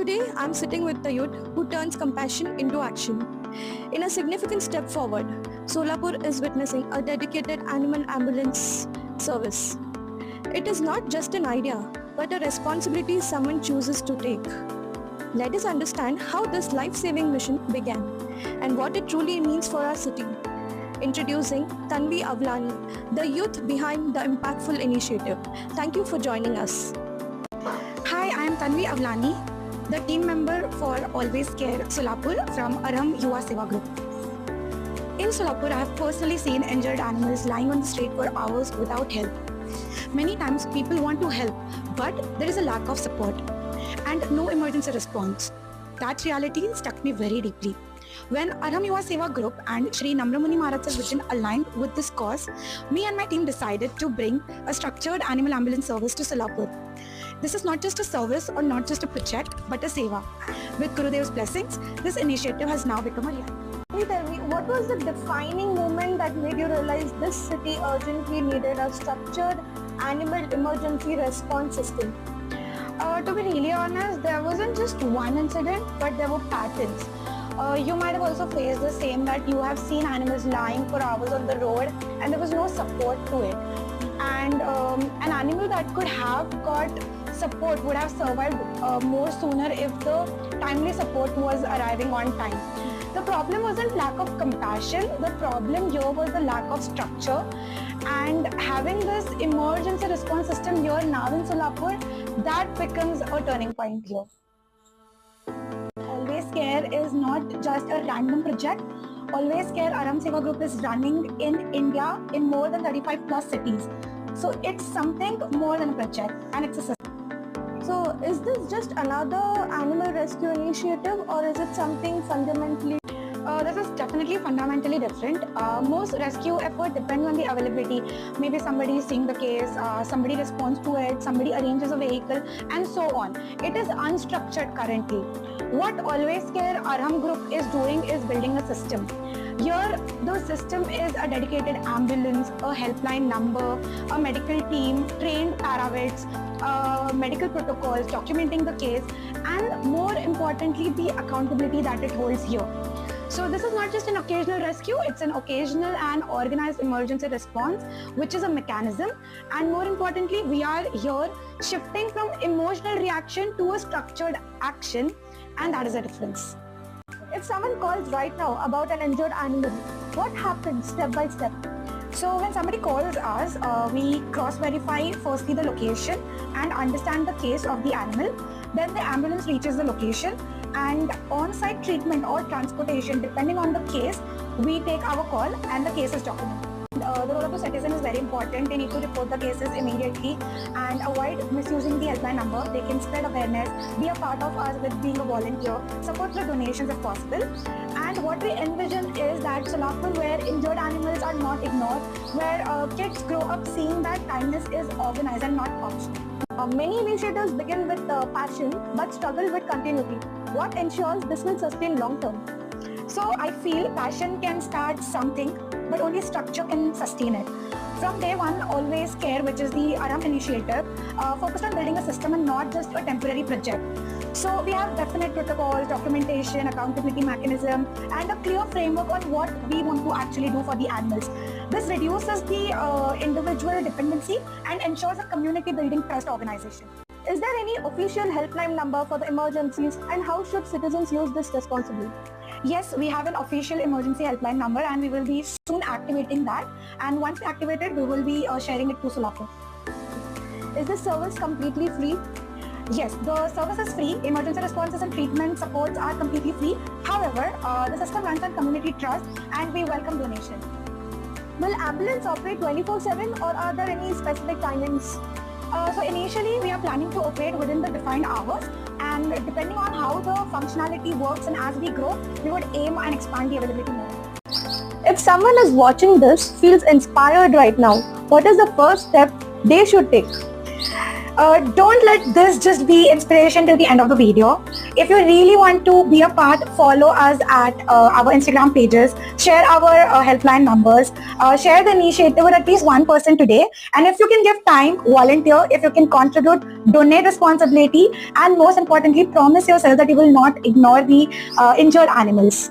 Today, I'm sitting with the youth who turns compassion into action. In a significant step forward, Solapur is witnessing a dedicated animal ambulance service. It is not just an idea, but a responsibility someone chooses to take. Let us understand how this life-saving mission began and what it truly means for our city. Introducing Tanvi Avlani, the youth behind the impactful initiative. Thank you for joining us. Hi, I am Tanvi Avlani, the team member for Always Care Solapur from Aram Yuva Seva Group. In Solapur, I have personally seen injured animals lying on the street for hours without help. Many times people want to help, but there is a lack of support and no emergency response. That reality struck me very deeply. When Aram Yuva Seva Group and Shri Namramuni Maharaj's vision aligned with this cause, me and my team decided to bring a structured animal ambulance service to Solapur. This is not just a service or not just a project, but a seva. With Gurudev's blessings, this initiative has now become a reality. Can you tell me, what was the defining moment that made you realize this city urgently needed a structured animal emergency response system? To be really honest, there wasn't just one incident, but there were patterns. You might have also faced the same, that you have seen animals lying for hours on the road and there was no support to it. And an animal that could have got support would have survived more sooner if the timely support was arriving on time. The problem wasn't lack of compassion, the problem here was the lack of structure, and having this emergency response system here now in Solapur, that becomes a turning point here. Always Care is not just a random project. Always Care Aram Seva Group is running in India in more than 35 plus cities. So it's something more than a project, and it's a system. So is this just another animal rescue initiative, or is it something fundamentally? This is definitely fundamentally different. Most rescue effort depends on the availability. Maybe somebody is seeing the case, somebody responds to it, somebody arranges a vehicle, and so on. It is unstructured currently. What Always Care Aram Group is doing is building a system. Here, the system is a dedicated ambulance, a helpline number, a medical team, trained paravets, medical protocols, documenting the case, and more importantly, the accountability that it holds here. So this is not just an occasional rescue, it's an occasional and organized emergency response, which is a mechanism. And more importantly, we are here shifting from emotional reaction to a structured action, and that is the difference. If someone calls right now about an injured animal, what happens step by step? So when somebody calls us, we cross-verify firstly the location and understand the case of the animal. Then the ambulance reaches the location, and on-site treatment or transportation, depending on the case, we take our call and the case is documented. The role of the citizen is very important. They need to report the cases immediately and avoid misusing the helpline number. They can spread awareness, be a part of us with being a volunteer, support the donations if possible. And what we envision is that Solapur, where injured animals are not ignored, where kids grow up seeing that kindness is organized and not optional. Many initiatives begin with passion but struggle with continuity. What ensures this will sustain long term? So I feel passion can start something, but only structure can sustain it. From day one, Always Care, which is the Aram initiative, focused on building a system and not just a temporary project. So we have definite protocols, documentation, accountability mechanism, and a clear framework on what we want to actually do for the animals. This reduces the individual dependency and ensures a community building trust organization. Is there any official helpline number for the emergencies, and how should citizens use this responsibly? Yes, we have an official emergency helpline number, and we will be soon activating that. And once activated, we will be sharing it to Solapur. Is this service completely free? Yes, the service is free. Emergency responses and treatment supports are completely free. However, the system runs on community trust, and we welcome donation. Will ambulance operate 24/7, or are there any specific timings? So initially, we are planning to operate within the defined hours, and depending on how the functionality works and as we grow, we would aim and expand the availability more. If someone is watching this, feels inspired right now, what is the first step they should take? Don't let this just be inspiration till the end of the video. If you really want to be a part, follow us at our Instagram pages, share our helpline numbers, share the initiative with at least one person today. And if you can give time, volunteer. If you can contribute, donate responsibility, and most importantly, promise yourself that you will not ignore the injured animals.